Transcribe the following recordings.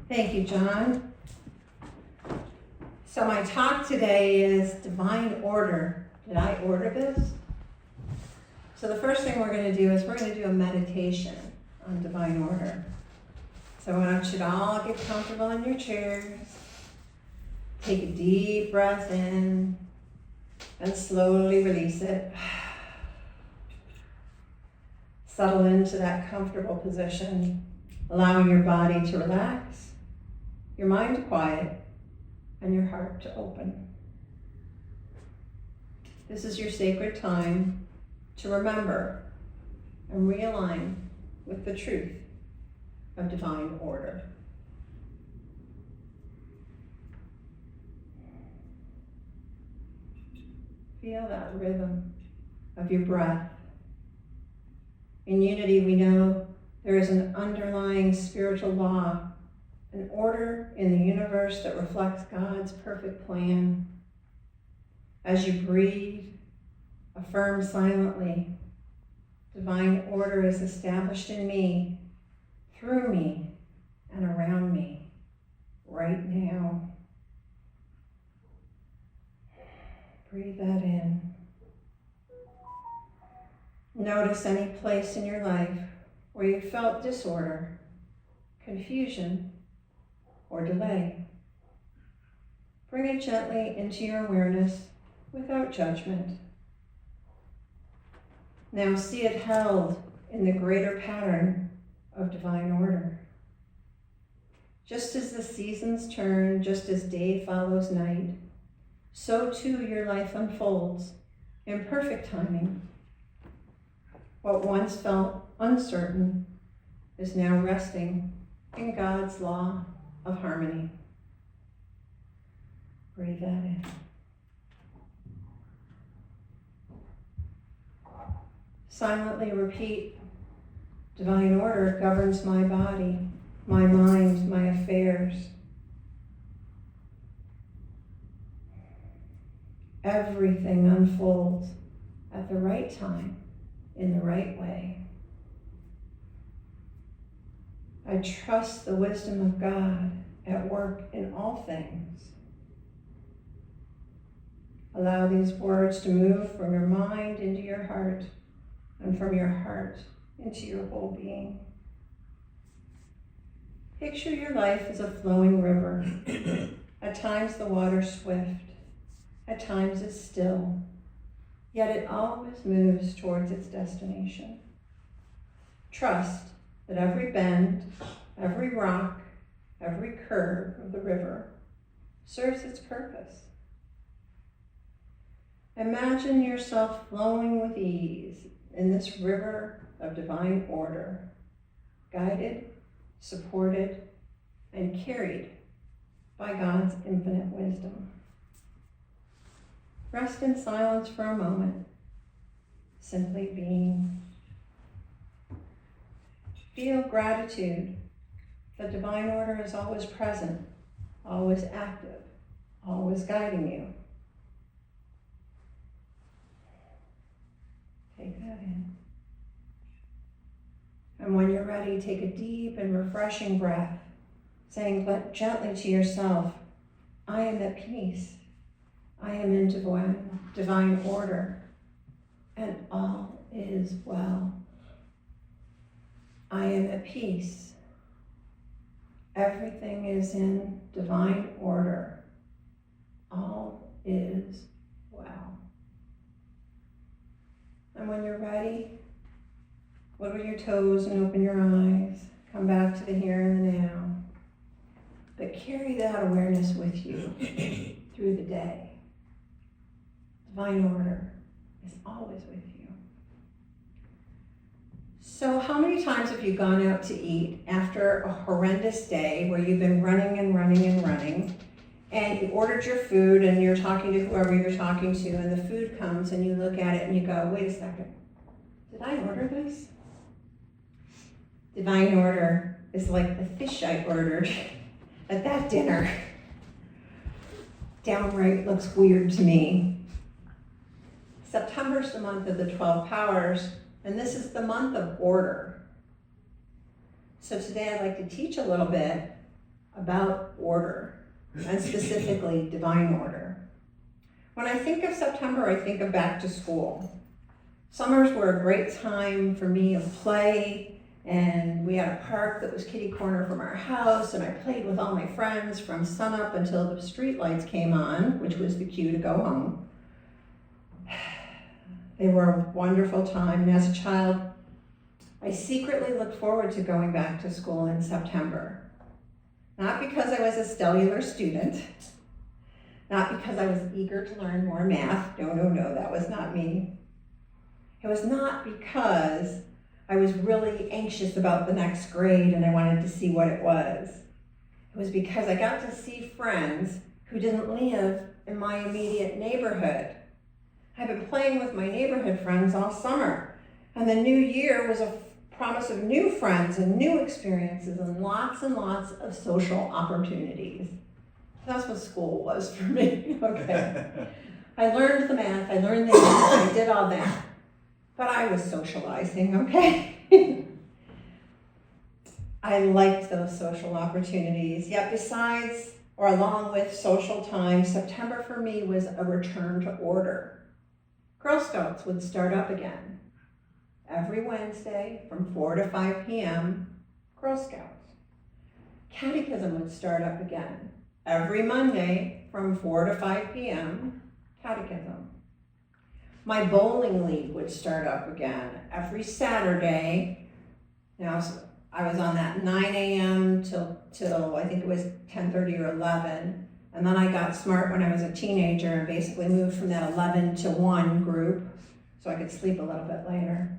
Thank you, John. So my talk today is divine order. Did I order this? So the first thing we're going to do is we're going to do a meditation on divine order. So I want you to all get comfortable in your chairs. Take a deep breath in and slowly release it. Settle into that comfortable position, allowing your body to relax, your mind to quiet, and your heart to open. This is your sacred time to remember and realign with the truth of divine order. Feel that rhythm of your breath. In unity, we know there is an underlying spiritual law, an order in the universe that reflects God's perfect plan. As you breathe, affirm silently, divine order is established in me, through me, and around me, right now. Breathe that in. Notice any place in your life where you felt disorder, confusion, or delay. Bring it gently into your awareness without judgment. Now see it held in the greater pattern of divine order. Just as the seasons turn, just as day follows night, so too your life unfolds in perfect timing. What once felt uncertain is now resting in God's law of harmony. Breathe that in. Silently repeat, divine order governs my body, my mind, my affairs. Everything unfolds at the right time, in the right way. I trust the wisdom of God at work in all things. Allow these words to move from your mind into your heart, and from your heart into your whole being. Picture your life as a flowing river. At times the water's swift, at times it's still, yet it always moves towards its destination. Trust that every bend, every rock, every curve of the river serves its purpose. Imagine yourself flowing with ease in this river of divine order, guided, supported, and carried by God's infinite wisdom. Rest in silence for a moment, simply being. Feel gratitude that divine order is always present, always active, always guiding you. Take that in. And when you're ready, take a deep and refreshing breath, saying gently to yourself, I am at peace. I am in divine order, and all is well. I am at peace. Everything is in divine order. All is well. And when you're ready, wiggle your toes and open your eyes. Come back to the here and the now. But carry that awareness with you through the day. Divine order is always with you. So how many times have you gone out to eat after a horrendous day where you've been running and running and running, and you ordered your food and you're talking to whoever you're talking to, and the food comes and you look at it and you go, wait a second, did I order this? Divine order is like the fish I ordered at that dinner. Downright looks weird to me. September's the month of the 12 powers, and this is the month of order. So today I'd like to teach a little bit about order, and specifically divine order. When I think of September, I think of back to school. Summers were a great time for me of play, and we had a park that was kitty corner from our house, and I played with all my friends from sunup until the street lights came on, which was the cue to go home. They were a wonderful time, and as a child, I secretly looked forward to going back to school in September. Not because I was a stellar student, not because I was eager to learn more math. No, that was not me. It was not because I was really anxious about the next grade and I wanted to see what it was. It was because I got to see friends who didn't live in my immediate neighborhood. I've been playing with my neighborhood friends all summer, and the new year was a promise of new friends and new experiences and lots of social opportunities. That's what school was for me, okay. I learned the math, I learned the English, I did all that. But I was socializing, okay? I liked those social opportunities. Yet besides, or along with social time, September for me was a return to order. Girl Scouts would start up again. Every Wednesday from 4 to 5 p.m., Girl Scouts. Catechism would start up again. Every Monday from 4 to 5 p.m., Catechism. My bowling league would start up again every Saturday. Now, I was on that 9 a.m. till I think it was 10:30 or 11. And then I got smart when I was a teenager and basically moved from that 11 to 1 group so I could sleep a little bit later.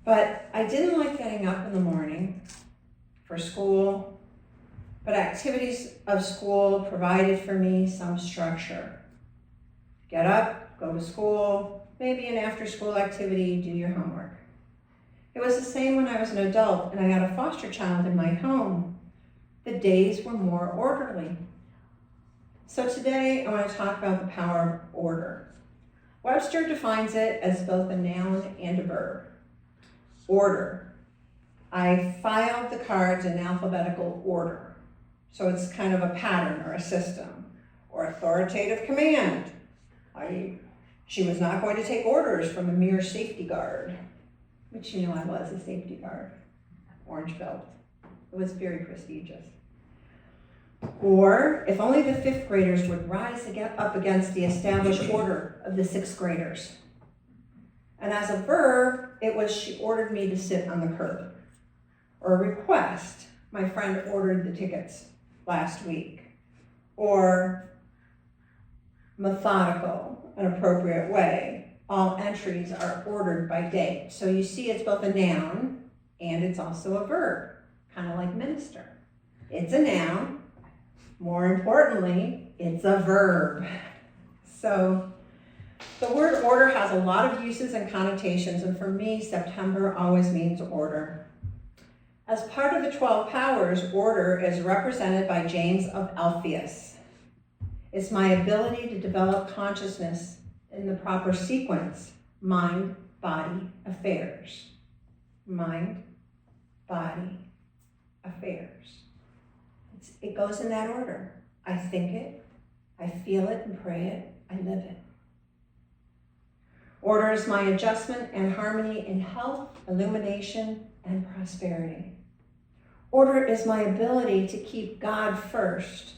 But I didn't like getting up in the morning for school, but activities of school provided for me some structure. Get up, go to school, maybe an after-school activity, do your homework. It was the same when I was an adult and I had a foster child in my home. The days were more orderly. So today I want to talk about the power of order. Webster defines it as both a noun and a verb. Order. I filed the cards in alphabetical order. So it's kind of a pattern or a system. Or authoritative command. She was not going to take orders from a mere safety guard, which you know I was a safety guard, orange belt. It was very prestigious. Or if only the 5th graders would rise up against the established order of the 6th graders. And as a verb, it was she ordered me to sit on the curb. Or a request, my friend ordered the tickets last week. Or methodical, an appropriate way. All entries are ordered by date. So you see it's both a noun and it's also a verb, kind of like minister. It's a noun. More importantly, it's a verb. So the word order has a lot of uses and connotations, and for me, September always means order. As part of the 12 powers, order is represented by James of Alpheus. It's my ability to develop consciousness in the proper sequence, mind, body, affairs. Mind, body, affairs. It goes in that order. I think it, I feel it and pray it, I live it. Order is my adjustment and harmony in health, illumination, and prosperity. Order is my ability to keep God first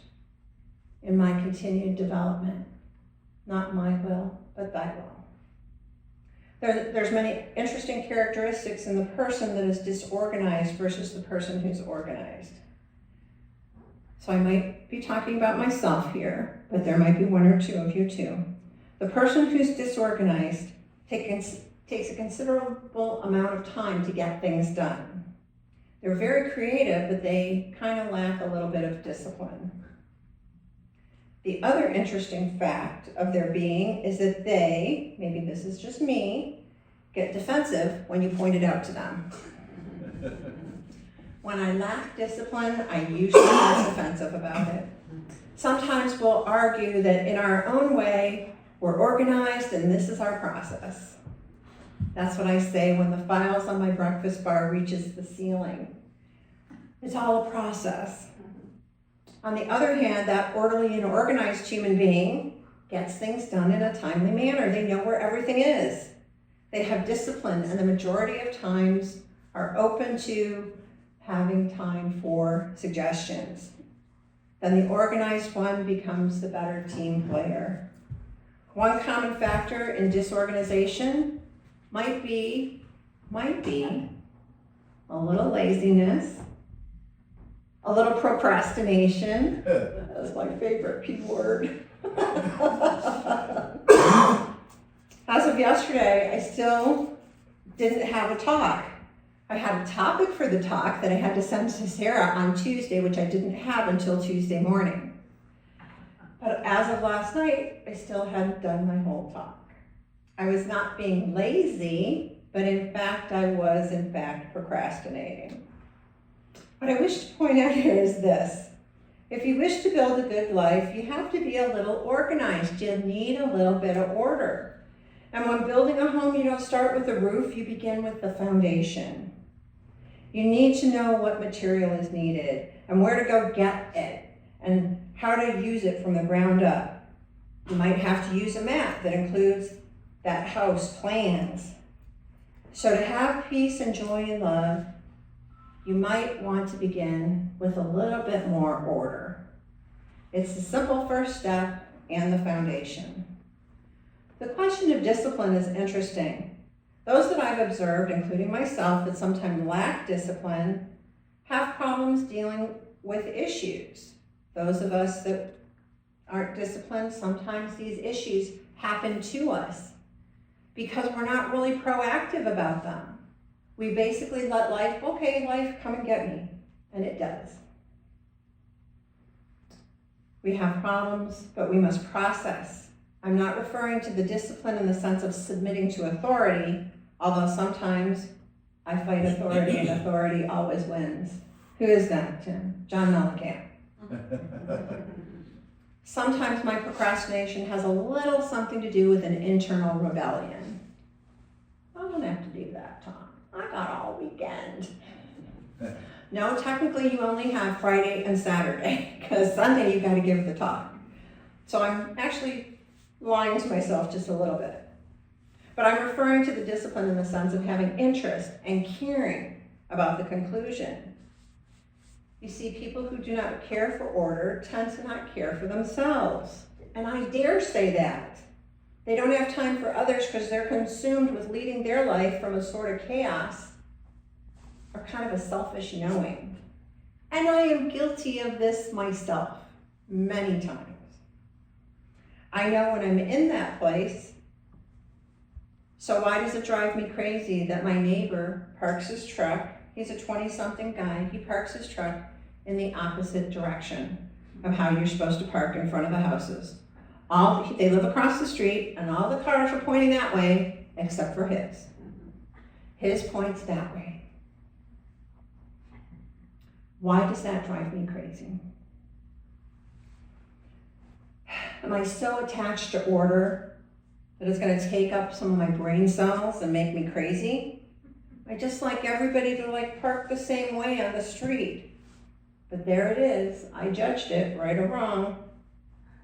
in my continued development. Not my will, but thy will. There's many interesting characteristics in the person that is disorganized versus the person who's organized. So I might be talking about myself here, but there might be one or two of you too. The person who's disorganized takes a considerable amount of time to get things done. They're very creative, but they kind of lack a little bit of discipline. The other interesting fact of their being is that they, maybe this is just me, get defensive when you point it out to them. When I lack discipline, I usually get defensive about it. Sometimes we'll argue that in our own way, we're organized and this is our process. That's what I say when the files on my breakfast bar reaches the ceiling. It's all a process. On the other hand, that orderly and organized human being gets things done in a timely manner. They know where everything is. They have discipline, and the majority of times are open to having time for suggestions. Then the organized one becomes the better team player. One common factor in disorganization might be a little laziness, a little procrastination. That's my favorite P word. As of yesterday, I still didn't have a talk. I had a topic for the talk that I had to send to Sarah on Tuesday, which I didn't have until Tuesday morning. But as of last night, I still hadn't done my whole talk. I was not being lazy, but in fact, I was procrastinating. What I wish to point out here is this. If you wish to build a good life, you have to be a little organized. You need a little bit of order. And when building a home, you don't start with the roof, you begin with the foundation. You need to know what material is needed and where to go get it and how to use it from the ground up. You might have to use a map that includes that house plans. So to have peace and joy and love, you might want to begin with a little bit more order. It's the simple first step and the foundation. The question of discipline is interesting. Those that I've observed, including myself, that sometimes lack discipline, have problems dealing with issues. Those of us that aren't disciplined, sometimes these issues happen to us because we're not really proactive about them. We basically let life come and get me, and it does. We have problems, but we must process. I'm not referring to the discipline in the sense of submitting to authority, although sometimes I fight authority and authority always wins. Who is that, Tim? John Mellencamp. Sometimes my procrastination has a little something to do with an internal rebellion. I don't have to do that, Tom. I got all weekend. No, technically you only have Friday and Saturday, because Sunday you got to give the talk. So I'm actually lying to myself just a little bit. But I'm referring to the discipline in the sense of having interest and caring about the conclusion. You see, people who do not care for order tend to not care for themselves. And I dare say that. They don't have time for others because they're consumed with leading their life from a sort of chaos or kind of a selfish knowing. And I am guilty of this myself many times. I know when I'm in that place. So why does it drive me crazy that my neighbor parks his truck? He's a 20-something guy. He parks his truck in the opposite direction of how you're supposed to park in front of the houses. They live across the street, and all the cars are pointing that way, except for his. His points that way. Why does that drive me crazy? Am I so attached to order that it's going to take up some of my brain cells and make me crazy? I just like everybody to park the same way on the street. But there it is. I judged it, right or wrong.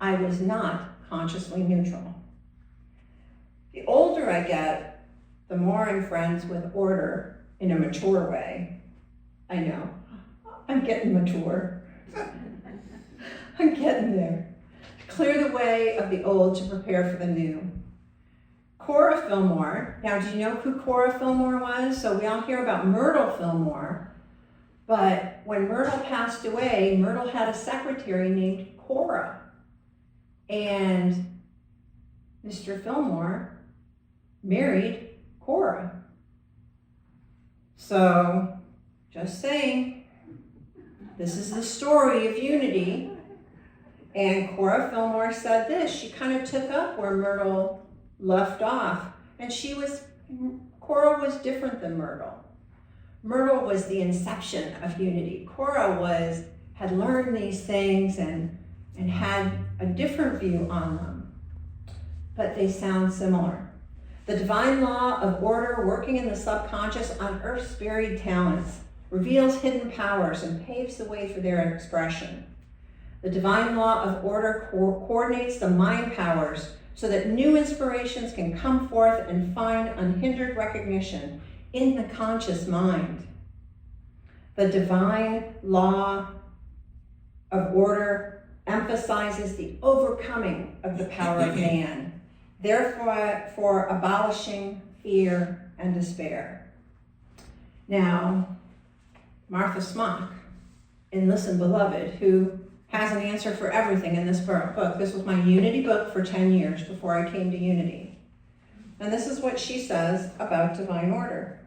I was not consciously neutral. The older I get, the more I'm friends with order in a mature way. I know, I'm getting mature. I'm getting there. Clear the way of the old to prepare for the new. Cora Fillmore, now do you know who Cora Fillmore was? So we all hear about Myrtle Fillmore, but when Myrtle passed away, Myrtle had a secretary named Cora. And Mr. Fillmore married Cora. So, just saying, this is the story of unity. And Cora Fillmore said this. She kind of took up where Myrtle left off. And Cora was different than Myrtle. Myrtle was the inception of unity. Cora had learned these things and had a different view on them, but they sound similar. The divine law of order working in the subconscious unearths buried talents, reveals hidden powers, and paves the way for their expression. The divine law of order coordinates the mind powers so that new inspirations can come forth and find unhindered recognition in the conscious mind. The divine law of order emphasizes the overcoming of the power of man, therefore abolishing fear and despair. Now, Martha Smock in Listen Beloved, who has an answer for everything in this book. This was my Unity book for 10 years before I came to Unity. And this is what she says about divine order.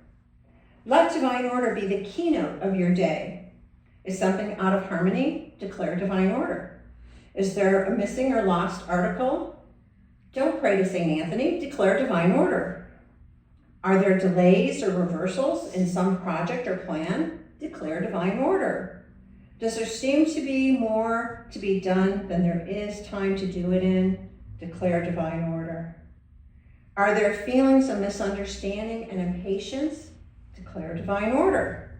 Let divine order be the keynote of your day. Is something out of harmony? Declare divine order. Is there a missing or lost article? Don't pray to St. Anthony, declare divine order. Are there delays or reversals in some project or plan? Declare divine order. Does there seem to be more to be done than there is time to do it in? Declare divine order. Are there feelings of misunderstanding and impatience? Declare divine order.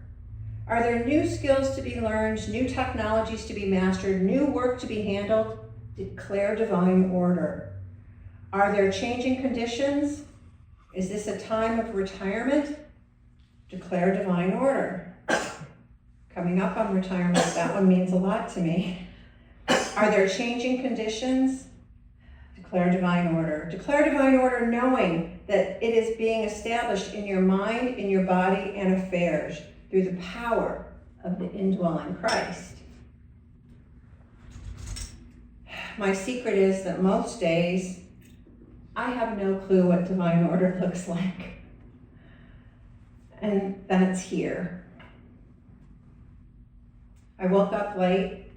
Are there new skills to be learned, new technologies to be mastered, new work to be handled? Declare divine order. Are there changing conditions? Is this a time of retirement? Declare divine order. Coming up on retirement, that one means a lot to me. Are there changing conditions? Declare divine order. Declare divine order knowing that it is being established in your mind, in your body, and affairs through the power of the indwelling Christ. My secret is that most days, I have no clue what divine order looks like. And then it's here. I woke up late.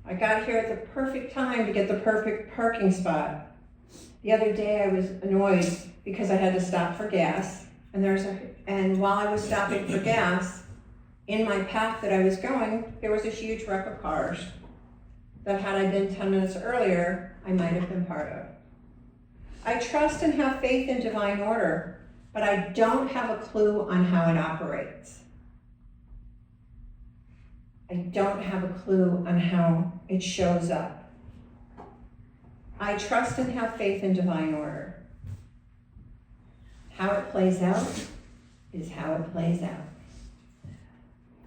I got here at the perfect time to get the perfect parking spot. The other day I was annoyed because I had to stop for gas. And while I was stopping for gas, in my path that I was going, there was a huge wreck of cars that had I been 10 minutes earlier, I might have been part of. I trust and have faith in divine order, but I don't have a clue on how it operates. I don't have a clue on how it shows up. I trust and have faith in divine order. How it plays out is how it plays out.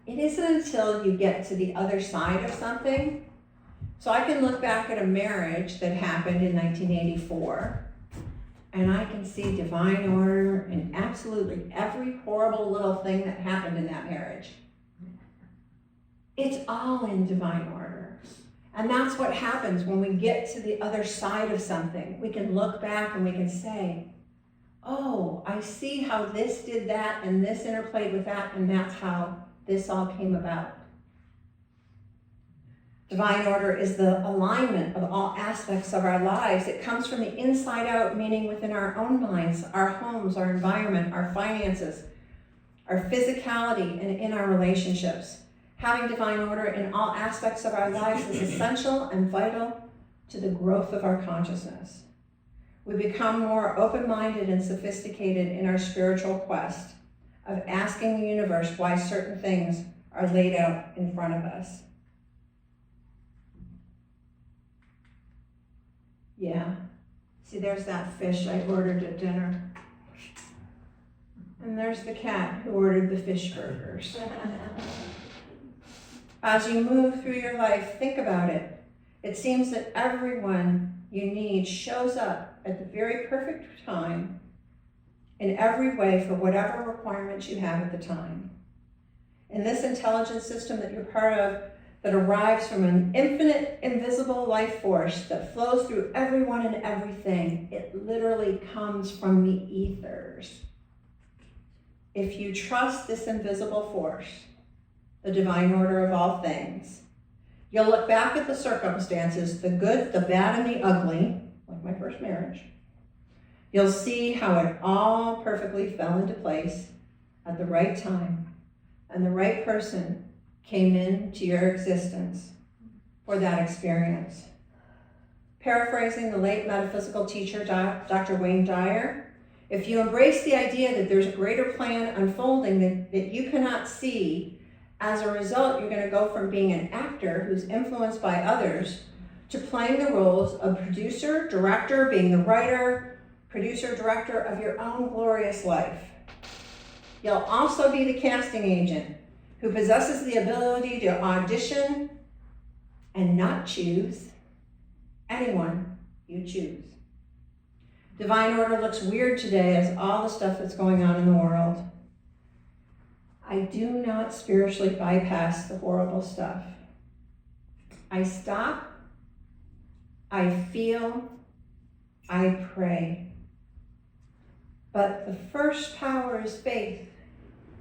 It isn't until you get to the other side of something. So I can look back at a marriage that happened in 1984, and I can see divine order in absolutely every horrible little thing that happened in that marriage. It's all in divine order. And that's what happens when we get to the other side of something. We can look back and we can say, oh, I see how this did that and this interplayed with that, and that's how this all came about. Divine order is the alignment of all aspects of our lives. It comes from the inside out, meaning within our own minds, our homes, our environment, our finances, our physicality, and in our relationships. Having divine order in all aspects of our lives is essential and vital to the growth of our consciousness. We become more open-minded and sophisticated in our spiritual quest of asking the universe why certain things are laid out in front of us. Yeah, see, there's that fish I ordered at dinner. And there's the cat who ordered the fish burgers. As you move through your life, think about it. It seems that everyone you need shows up at the very perfect time in every way for whatever requirements you have at the time. In this intelligence system that you're part of, that arrives from an infinite, invisible life force that flows through everyone and everything, it literally comes from the ethers. If you trust this invisible force, the divine order of all things, you'll look back at the circumstances, the good, the bad, and the ugly, like my first marriage. You'll see how it all perfectly fell into place at the right time, and the right person came into your existence for that experience. Paraphrasing the late metaphysical teacher, Dr. Wayne Dyer, if you embrace the idea that there's a greater plan unfolding that you cannot see, As a result, you're going to go from being an actor who's influenced by others to playing the roles of producer, director, being the writer, producer, director of your own glorious life. You'll also be the casting agent who possesses the ability to audition and not choose anyone you choose. Divine order looks weird today as all the stuff that's going on in the world. I do not spiritually bypass the horrible stuff. I stop, I feel, I pray. But the first power is faith.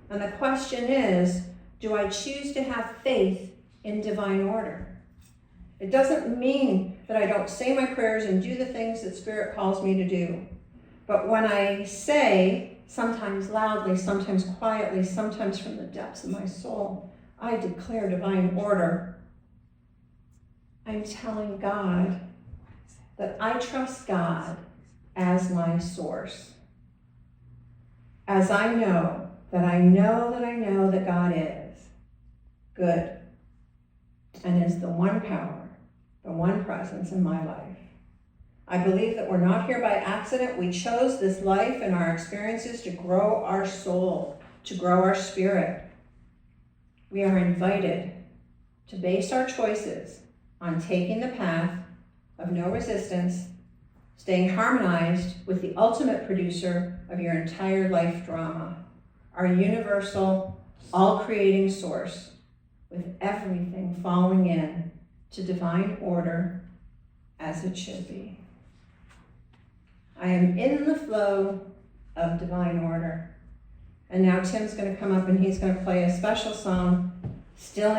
And the question is, do I choose to have faith in divine order? It doesn't mean that I don't say my prayers and do the things that Spirit calls me to do. But when I say, sometimes loudly, sometimes quietly, sometimes from the depths of my soul, I declare divine order, I'm telling God that I trust God as my source. As I know that I know that I know that God is good and is the one power, the one presence in my life. I believe that we're not here by accident. We chose this life and our experiences to grow our soul, to grow our spirit. We are invited to base our choices on taking the path of no resistance, staying harmonized with the ultimate producer of your entire life drama, our universal, all-creating source, with everything falling in to divine order as it should be. I am in the flow of divine order. And now Tim's going to come up and he's going to play a special song, Still